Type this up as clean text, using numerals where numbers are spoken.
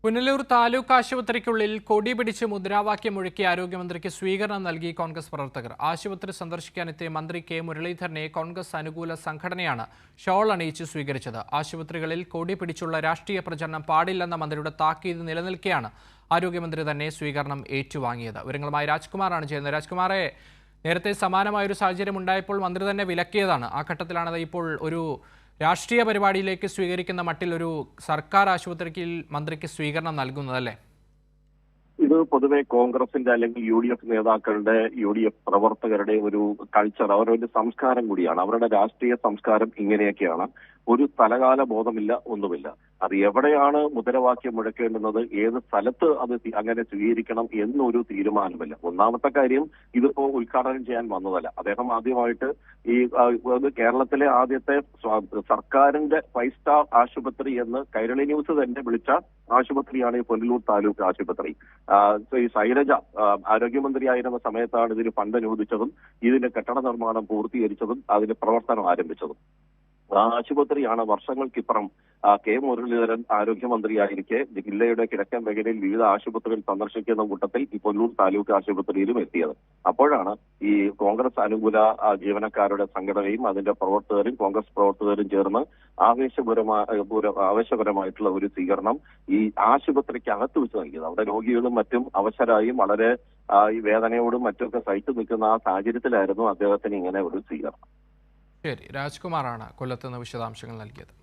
പുനലൂർ താലൂക്ക് ആശുപത്രിക്കുള്ളിൽ കൊടി പിടിച്ച് മുദ്രാവാക്യം മുഴക്കി ആരോഗ്യമന്ത്രിക്ക് സ്വീകരണം നൽകി കോൺഗ്രസ് പ്രവർത്തകർ. ആശുപത്രി സന്ദർശിക്കാനെത്തിയ മന്ത്രി കെ മുരളീധരനെ കോൺഗ്രസ് അനുകൂല സംഘടനയാണ് ഷോൾ അണിയിച്ച് സ്വീകരിച്ചത്. ആശുപത്രികളിൽ കൊടി പിടിച്ചുള്ള രാഷ്ട്രീയ പ്രചരണം പാടില്ലെന്ന മന്ത്രിയുടെ താക്കീത് നിലനിൽക്കെയാണ് ആരോഗ്യമന്ത്രി തന്നെ സ്വീകരണം ഏറ്റുവാങ്ങിയത്. വിവരങ്ങളുമായി രാജ്കുമാറാണ് ചെയ്യുന്നത്. രാജ്കുമാറെ, നേരത്തെ സമാനമായൊരു സാഹചര്യം ഉണ്ടായപ്പോൾ മന്ത്രി തന്നെ വിലക്കിയതാണ്. ആ ഘട്ടത്തിലാണ് ഇപ്പോൾ ഒരു രാഷ്ട്രീയ പരിപാടിയിലേക്ക് സ്വീകരിക്കുന്ന മട്ടിൽ ഒരു സർക്കാർ ആശുപത്രിയിൽ മന്ത്രിക്ക് സ്വീകരണം നൽകുന്നതല്ലേ? ഇത് പൊതുവെ കോൺഗ്രസിന്റെ അല്ലെങ്കിൽ UDF നേതാക്കളുടെ UDF പ്രവർത്തകരുടെ ഒരു കൾച്ചർ, അവരുടെ സംസ്കാരം കൂടിയാണ്. അവരുടെ രാഷ്ട്രീയ സംസ്കാരം ഇങ്ങനെയൊക്കെയാണ്. ഒരു സ്ഥലകാല ബോധമില്ല, ഒന്നുമില്ല. അത് എവിടെയാണ് മുദ്രാവാക്യം മുഴക്കേണ്ടുന്നത്, ഏത് സ്ഥലത്ത് അത് അങ്ങനെ സ്വീകരിക്കണം എന്നൊരു തീരുമാനമില്ല. ഒന്നാമത്തെ കാര്യം, ഇതിപ്പോ ഉദ്ഘാടനം ചെയ്യാൻ വന്നതല്ല. അദ്ദേഹം ആദ്യമായിട്ട് ഈ കേരളത്തിലെ ആദ്യത്തെ സർക്കാരിന്റെ 5 സ്റ്റാർ ആശുപത്രി എന്ന് കൈരളി ന്യൂസ് തന്നെ വിളിച്ച ആശുപത്രിയാണ് ഈ പുനലൂർ താലൂക്ക് ആശുപത്രി. ഈ ശൈലജ ആരോഗ്യമന്ത്രിയായിരുന്ന സമയത്താണ് ഇതിന് ഫണ്ട് അനുവദിച്ചതും ഇതിന്റെ കെട്ടിട നിർമ്മാണം പൂർത്തീകരിച്ചതും അതിന്റെ പ്രവർത്തനം ആരംഭിച്ചതും. ആ ആശുപത്രിയാണ് വർഷങ്ങൾക്കിപ്പുറം കെ മുരളീധരൻ ആരോഗ്യമന്ത്രിയായിരിക്കെ ജില്ലയുടെ കിഴക്കൻ മേഖലയിൽ വിവിധ ആശുപത്രികൾ സന്ദർശിക്കുന്ന കൂട്ടത്തിൽ ഈ പുനലൂർ താലൂക്ക് ആശുപത്രിയിലും എത്തിയത്. അപ്പോഴാണ് ഈ കോൺഗ്രസ് അനുകൂല ജീവനക്കാരുടെ സംഘടനയും അതിന്റെ പ്രവർത്തകരും കോൺഗ്രസ് പ്രവർത്തകരും ചേർന്ന് ആവേശപരമായിട്ടുള്ള ഒരു സ്വീകരണം ഈ ആശുപത്രിക്ക് അകത്ത് വെച്ച് നൽകിയത്. അവിടെ രോഗികളും മറ്റും അവശരായും വളരെ ഈ വേദനയോടും മറ്റൊക്കെ സഹിച്ചു നിൽക്കുന്ന ആ സാഹചര്യത്തിലായിരുന്നു അദ്ദേഹത്തിന് ഇങ്ങനെ ഒരു സ്വീകരണം. ശരി, രാജ്കുമാറാണ് കൊല്ലത്ത് നിന്ന് വിശദാംശങ്ങൾ നൽകിയത്.